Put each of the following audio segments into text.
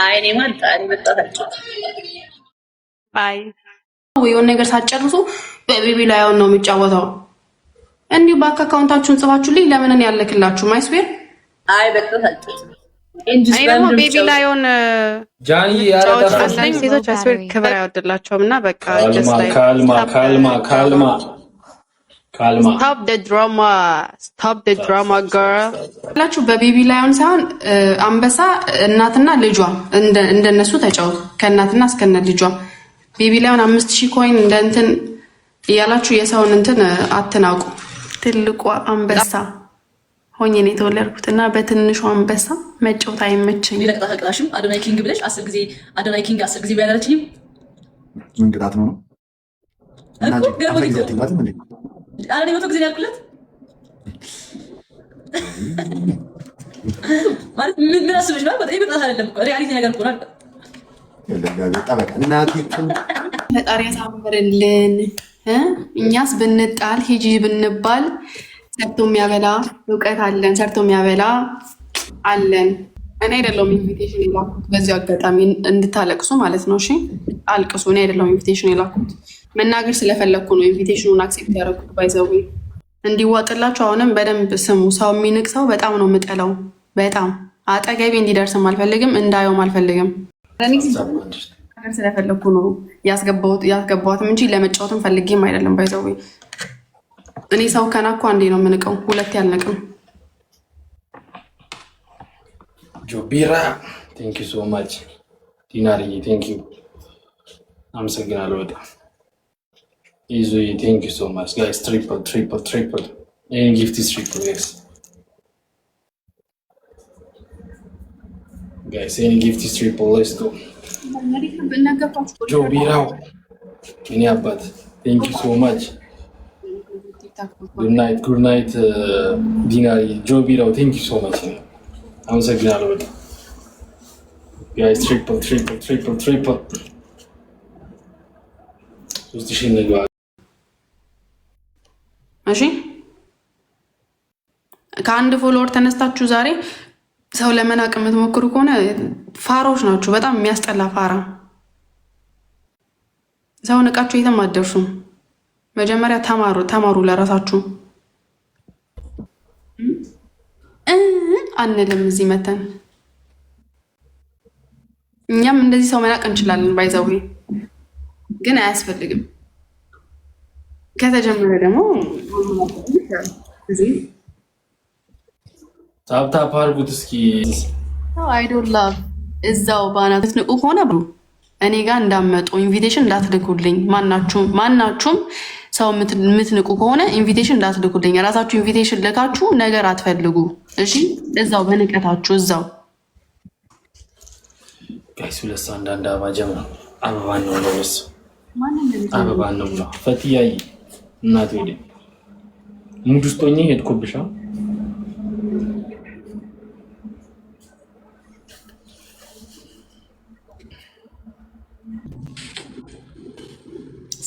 አይ እኔ ማጣሪ በጣታቸው አይ የሆነ ነገር ሳትጨርሱ በቤቢ ላይ አሁን ነው የሚጫወተው። እንዲሁ ባንክ አካውንታችሁን ጽፋችሁልኝ ለምን እኔ ያለክላችሁ ማይስዌር። አይ በጣታቸው እኔ ደግሞ ቤቢ ላይሆን ጃኒ ያረዳፈኝ ሴቶች አስዌር ክብር አይወድላቸውም እና በቃ ካልማ stop the drama girl ላችሁ በቤቢ ላይሆን ሳይሆን አንበሳ እናትና ልጇ እንደነሱ ተጫወቱ ከእናትና እስከነ ልጇ ቤቢ ላይሆን 5000 ኮይን እንደ እንትን እያላችሁ የሰውን እንትን አትናቁ። ትልቁ አንበሳ ሆኜ ነው የተወለድኩትና በትንሹ አንበሳ መጫወት አይመቸኝም። ሊለቅጣ ተቅጣሽም አዶናይ ኪንግ ብለሽ 10 ጊዜ አዶናይ ኪንግ 10 ጊዜ ቢያደርችኝ ምን ቅጣት ነው? እና አረ ነው ጊዜ ያልኩለት ማለት ምን አስበሽ ነው? በጣም ቅጣት አይደለም እኮ ሪያሊቲ ነገር እኮ ነው። ፈጣሪ ያሳምርልን። እኛስ ብንጣል ሂጂ ብንባል ሰርቶ የሚያበላ እውቀት አለን፣ ሰርቶ የሚያበላ አለን። እኔ አይደለሁም ኢንቪቴሽን የላኩት በዚህ አጋጣሚ እንድታለቅሱ ማለት ነው። እሺ አልቅሱ። እኔ አይደለሁም ኢንቪቴሽን የላኩት መናገር ስለፈለግኩ ነው ኢንቪቴሽኑን አክሴፕት ያደረኩት። ባይዘው እንዲዋጥላችሁ አሁንም በደንብ ስሙ። ሰው የሚንቅ ሰው በጣም ነው የምጠላው። በጣም አጠገቤ እንዲደርስም አልፈልግም፣ እንዳየውም አልፈልግም። ነገር ስለፈለግኩ ነው ያስገባሁትም እንጂ ለመጫወትም ፈልጌም አይደለም። ባይዘው እኔ ሰው ከናኩ አንዴ ነው የምንቀው፣ ሁለቴ አልንቅም። ጆቢራ ቴንክ ዩ ሶ ማች ዲናርዬ ቴንክ ዩ አመሰግናለሁ በጣም ኢዙይ ቴንክ ዩ ሶ ማች ጋይስ ትሪፕል ኤንድ ጊፍት ኢዝ ትሪፕል yes guys any gift is triple let's go ጆቢራው እኔ አባት ቴንክ ዩ ሶ ማች ጉድ ናይት ዲናርዬ ጆቢራው ቴንክ ዩ ሶ ማች አመሰግናለሁ በጣም ጋይስ ትሪፕል እሺ ከአንድ ፎሎወር ተነስታችሁ ዛሬ ሰው ለመናቅ የምትሞክሩ ከሆነ ፋራዎች ናችሁ። በጣም የሚያስጠላ ፋራ። ሰው ንቃችሁ የትም አትደርሱም። መጀመሪያ ተማሩ ለራሳችሁ። አንልም እዚህ መተን እኛም እንደዚህ ሰው መናቅ እንችላለን። ባይዘው ግን አያስፈልግም። ከተጀመረ ደግሞ ታፕታፕ አድርጉት እስኪ። አይዶን ላቭ እዛው ባናት ንቁ ከሆነ ብሉ እኔ ጋር እንዳመጡ ኢንቪቴሽን እንዳትልኩልኝ። ማናችሁም ሰው የምትንቁ ከሆነ ኢንቪቴሽን እንዳትልኩልኝ። ራሳችሁ ኢንቪቴሽን ልካችሁ ነገር አትፈልጉ። እሺ እዛው በንቀታችሁ እዛው ጋይስ ሁለት ሰው አንዳንድ አበባ ጀምራ አበባ ነው ለወስ አበባ ነው ብላ ፈትያይ እናት ወዴ ሙድ ውስጥ ሆኜ ሄድኩብሻ።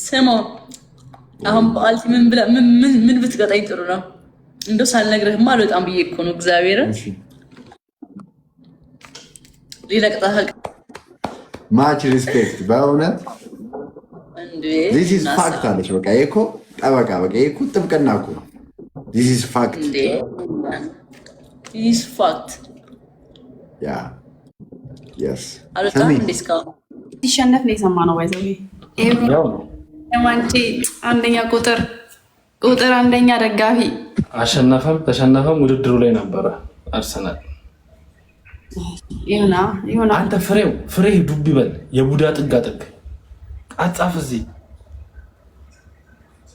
ስሞ አሁን በአልቲ ምን ብትቀጣኝ ጥሩ ነው? እንደው ሳልነግርህማ አልወጣም ብዬ እኮ ነው። እግዚአብሔርን ሊለቅጣህ ማች ሪስፔክት በእውነት ዚስ ኢዝ ፋክት አለች። በቃ ይሄ እኮ ጠበቃ በቃ ይሄ እኮ ጥብቅና እኮ ዚስ ኢዝ ፋክት ዚስ ፋክት ያ የስ አልወጣም እንደ እስካሁን ሲሸነፍ ነው የሰማነው። ባይዘው ማንቺ አንደኛ ቁጥር አንደኛ ደጋፊ አሸነፈም ተሸነፈም ውድድሩ ላይ ነበረ አርሰናል። ይሁና አንተ ፍሬ ዱብ ይበል የቡዳ ጥጋ ጥግ አጻፍ እዚህ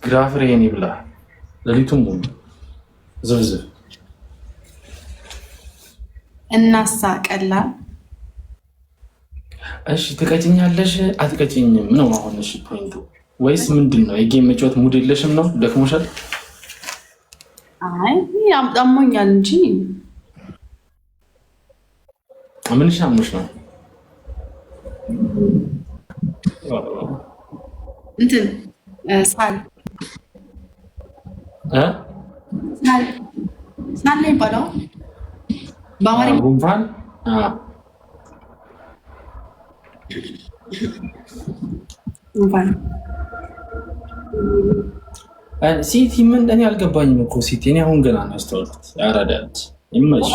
ግራ ፍሬን ይብላ ለሊቱም ሙሉ ዝብዝብ እናሳ ቀላል። እሺ ትቀጭኛለሽ አትቀጭኝም ነው አሁን? እሺ ፖይንቱ ወይስ ምንድን ነው? የጌም መጫወት ሙድ የለሽም ነው? ደክሞሻል? አይ አምጣሞኛል እንጂ ምን ሻሙሽ ነው? እንትን ሳል ላይ ይባላል በአማርኛ ጉንፋን ሲቲ ምን እኔ አልገባኝም እኮ ሲቲ። እኔ አሁን ገና ነው ያስተዋልኩት። ያራዳት ይመሽ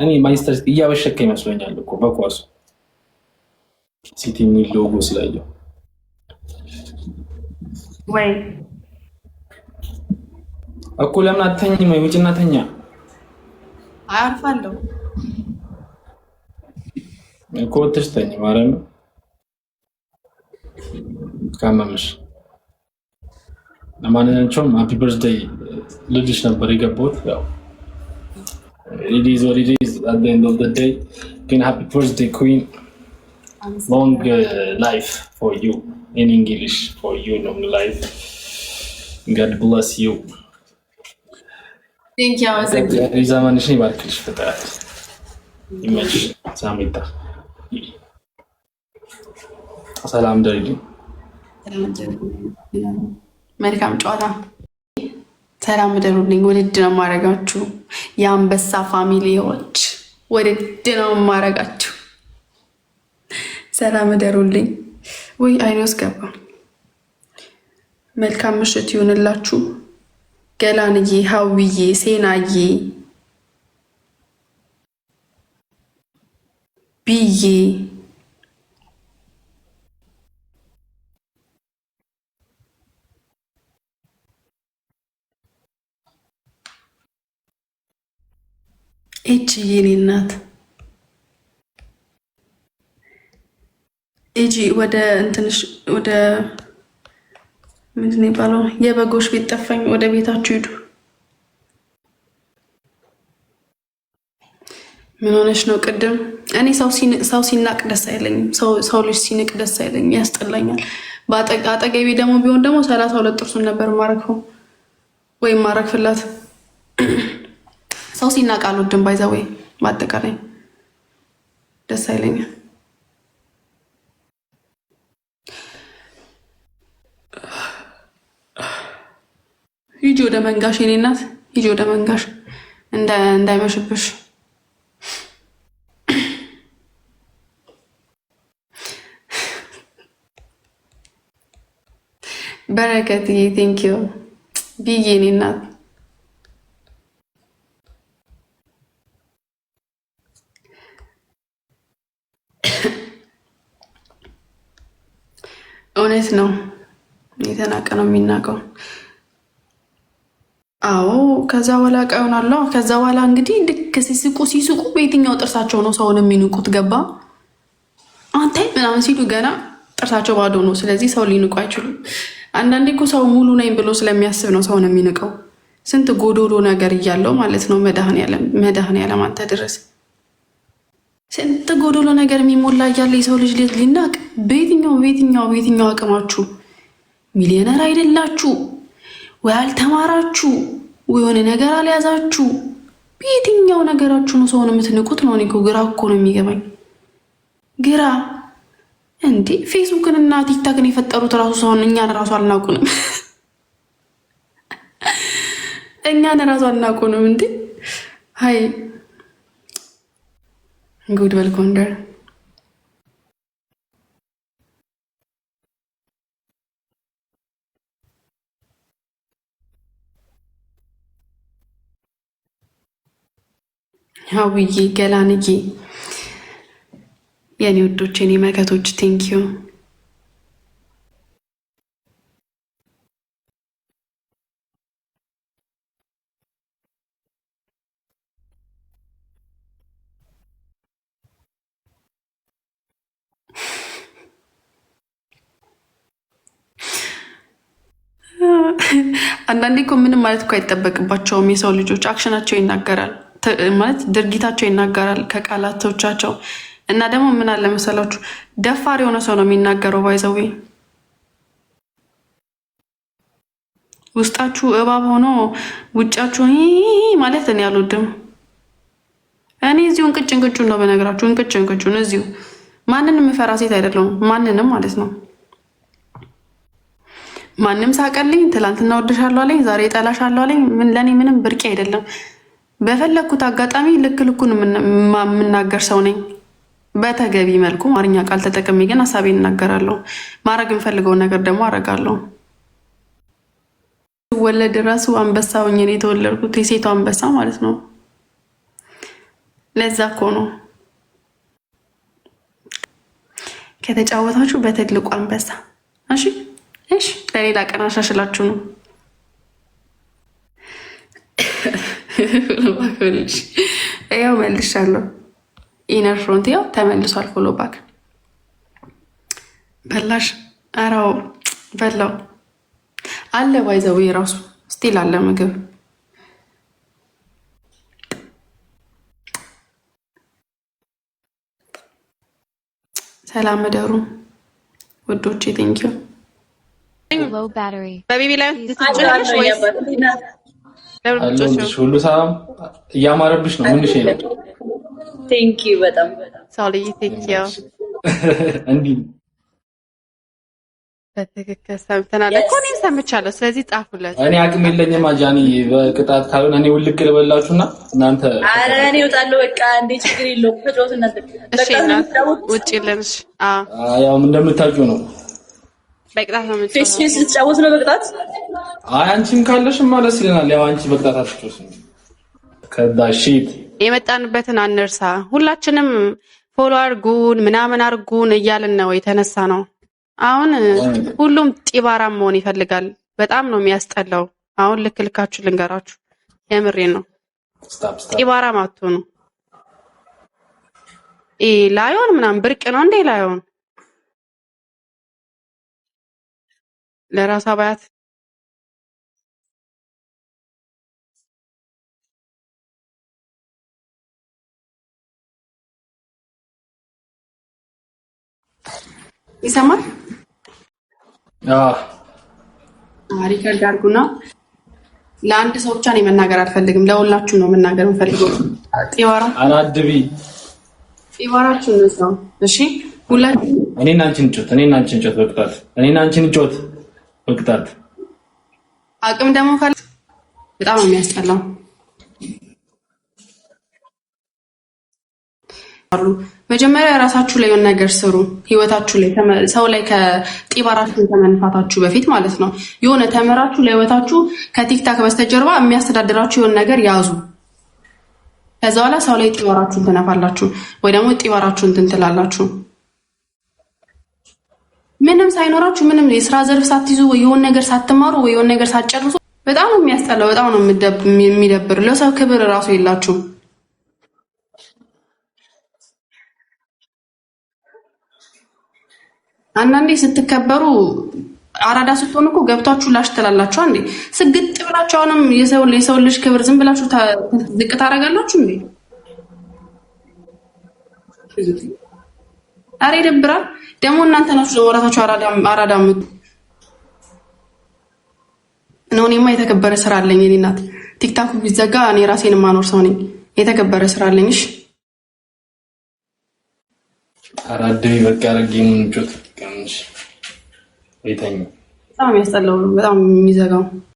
እኔ ማንቸስተር ሲቲ እያበሸከ ይመስለኛል እኮ በኳሱ ሲቲ የሚል ሎጎ ስላየው ወይ እኮ ለምን አትተኝም? ወይ ውጭና ተኛ። አያርፋለሁ እኮ ወጥተሽ ተኝ ማለት ነው ካመመሽ። ለማንኛውም ሃፒ በርዝዴይ ልልሽ ነበር የገባሁት። ያው it is what it is at the end of the day. ግን ሃፒ በርዝዴይ ኩዊን long life for you in English for you long life. God bless you. ቴንክ ዩ አመሰግናለሁ። ዘመንሽን ይባርክልሽ ፈጣሪ። ይመች ሳሚታ ሰላም ደሪልኝ። መልካም ጨዋታ። ሰላም ደሩልኝ። ውድድ ነው የማደርጋችሁ የአንበሳ ፋሚሊዎች፣ ውድድ ነው የማደርጋችሁ። ሰላም ደሩልኝ። ወይ አይኔ ውስጥ ገባ። መልካም ምሽት ይሁንላችሁ። ገላንዬ፣ ሀውዬ፣ ሴናዬ፣ ብዬ እጅ የኔ እናት እጂ ወደ እንትንሽ ወደ ምንድን ነው የሚባለው የበጎች ቤት ጠፋኝ። ወደ ቤታችሁ ሂዱ። ምን ሆነሽ ነው? ቅድም እኔ ሰው ሲናቅ ደስ አይለኝም። ሰው ልጅ ሲንቅ ደስ አይለኝም፣ ያስጠላኛል። አጠገቤ ደግሞ ቢሆን ደግሞ 32 ጥርሱን ነበር ማረግፈው ወይም ማረግፍላት። ሰው ሲናቅ አልወድም። ባይዛ ወይ በአጠቃላይ ደስ አይለኝም። ሂጂ ወደ መንጋሽ የኔ እናት፣ ሂጂ ወደ መንጋሽ እንዳይመሽብሽ። በረከትዬ ቴንኪዩ ብዬ የኔ እናት። እውነት ነው፣ የተናቀ ነው የሚናቀው። አዎ ከዛ በኋላ ቀውናለሁ። ከዛ በኋላ እንግዲህ ልክ ሲስቁ በየትኛው ጥርሳቸው ነው ሰውን የሚንቁት? ገባ አንተ ምናምን ሲሉ ገና ጥርሳቸው ባዶ ነው። ስለዚህ ሰው ሊንቁ አይችሉም። አንዳንዴ እኮ ሰው ሙሉ ነኝ ብሎ ስለሚያስብ ነው ሰውን የሚንቀው። ስንት ጎዶሎ ነገር እያለው ማለት ነው። መድኃኔዓለም አንተ ድረስ ስንት ጎዶሎ ነገር የሚሞላ እያለ የሰው ልጅ ሊናቅ? በየትኛው አቅማችሁ? ሚሊዮነር አይደላችሁ ወይ አልተማራችሁ ወይ የሆነ ነገር አልያዛችሁ? በየትኛው ነገራችሁ ነው ሰውን የምትንቁት? ነው እኔ እኮ ግራ እኮ ነው የሚገባኝ። ግራ እንዴ! ፌስቡክን እና ቲክታክን የፈጠሩት ራሱ ሰውን እኛን ራሱ አልናቁንም። እኛን ራሱ አልናቁንም እንዴ! ሀይ ጉድ በል ጎንደር። ሀውዬ፣ ገላንዬ፣ የኔ ወዶች፣ የኔ መከቶች ቴንኪዩ። አንዳንዴ እኮ ምንም ማለት እኮ አይጠበቅባቸውም። የሰው ልጆች አክሽናቸው ይናገራል ማለት ድርጊታቸው ይናገራል ከቃላቶቻቸው። እና ደግሞ ምን አለ መሰላችሁ ደፋር የሆነ ሰው ነው የሚናገረው። ባይዘዌ ውስጣችሁ እባብ ሆኖ ውጫችሁ ማለት እኔ አልወድም። እኔ እዚሁ እንቅጭን ነው በነገራችሁ፣ እንቅጭን እዚሁ። ማንንም የምፈራ ሴት አይደለሁም። ማንንም ማለት ነው። ማንም ሳቀልኝ፣ ትላንትና ወድሻለሁ አለኝ፣ ዛሬ ጠላሻለሁ አለኝ፣ ለእኔ ምንም ብርቄ አይደለም። በፈለግኩት አጋጣሚ ልክ ልኩን የምናገር ሰው ነኝ። በተገቢ መልኩ አማርኛ ቃል ተጠቅሜ ግን ሀሳቤን እናገራለሁ። ማድረግ የምፈልገውን ነገር ደግሞ አደርጋለሁ። ወለድ ራሱ አንበሳ ሆኜ ነው የተወለድኩት፣ የሴቷ አንበሳ ማለት ነው። ለዛ እኮ ነው ከተጫወታችሁ በትልቁ አንበሳ። እሺ እሺ፣ ለሌላ ቀን አሻሽላችሁ ነው። ያው መልሻለሁ። ኢነር ፍሮንት ያው ተመልሷል። ፎሎ ባክ በላሽ። አራው በላው አለ ባይዘው የራሱ ስቲል አለ ምግብ። ሰላም እደሩ ውዶቼ። ቴንኪዩ በቤቢ ላይ ትጭናለሽ ወይስ ሁሉ ሰላም? እያማረብሽ ነው። ምንሽ ነው? ቴንኪዩ በጣም ሶሊ ቴንኪዩ። እንዲህ በትክክል ሰምተናል እኮ እኔም ሰምቻለሁ። ስለዚህ ጻፉለት። እኔ አቅም የለኝም አጃኒ። በቅጣት ካልሆነ እኔ ውልቅ ልበላችሁና እናንተ። ኧረ እኔ እወጣለሁ በቃ። እንዴ ችግር የለውም። ተጫወቱ እናንተ። እሺ ውጪ ልንሽ። ያው እንደምታውቂው ነው። በቅጣት ነው የምትጫወተው። ፌስ ፌስ ልትጫወት ነው በቅጣት? አይ አንቺም ካለሽማ ደስ ይለናል። ያው አንቺ በቅጣት አትጫወቺም። ከዳሺት የመጣንበትን አንርሳ። ሁላችንም ፎሎ አርጉን ምናምን አርጉን እያልን ነው የተነሳ ነው። አሁን ሁሉም ጢባራም መሆን ይፈልጋል። በጣም ነው የሚያስጠላው። አሁን ልክ ልካችሁ ልንገራችሁ፣ የምሬን ነው። ጢባራም አትሆኑ። ላዮን ምናምን ብርቅ ነው እንዴ? ላዮን ለራሷ ባያት ይሰማል። ሪከርድ አድርጉና ለአንድ ሰው ብቻ ነው መናገር አልፈልግም፣ ለሁላችሁ ነው መናገር የምፈልገው። ጢባራ አናድቢ ጢባራችሁ ነው። እሺ ሁላችሁ እኔና አንቺን ጮት፣ እኔና አንቺን ጮት በቅጣት፣ እኔና አንቺን ጮት በቅጣት። አቅም ደግሞ ካለ በጣም ነው የሚያስጠላው። መጀመሪያ ራሳችሁ ላይ የሆነ ነገር ስሩ። ህይወታችሁ ላይ ሰው ላይ ከጢባራችሁ ከመንፋታችሁ በፊት ማለት ነው። የሆነ ተመራችሁ ለህይወታችሁ ከቲክታክ በስተጀርባ የሚያስተዳድራችሁ የሆነ ነገር ያዙ። ከዛ በኋላ ሰው ላይ ጢባራችሁን ትነፋላችሁ ወይ ደግሞ ጢባራችሁን ትንትላላችሁ። ምንም ሳይኖራችሁ ምንም የስራ ዘርፍ ሳትይዙ ወይ የሆነ ነገር ሳትማሩ ወይ የሆነ ነገር ሳትጨርሱ በጣም ነው የሚያስጠላው። በጣም ነው የሚደብር። ለሰው ክብር እራሱ የላችሁ። አንዳንዴ ስትከበሩ አራዳ ስትሆኑ እኮ ገብታችሁ ላሽ ትላላችሁ። አንዴ ስግጥ ብላችሁ አሁንም የሰው ልጅ ክብር ዝም ብላችሁ ዝቅ ታደርጋላችሁ እንዴ? አሬ ይደብራል። ደግሞ እናንተ ናችሁ ወራታችሁ አራዳ ምት ነው። እኔማ የተከበረ ስራ አለኝ። እኔ እናት ቲክታኩ ቢዘጋ እኔ ራሴን ማኖር ሰው ነኝ። የተከበረ ስራ አለኝ። እሺ አራዳይ በቃ ረጊም ጮት ቀንሽ ወይተኝ። በጣም ያስጠላው፣ በጣም የሚዘጋው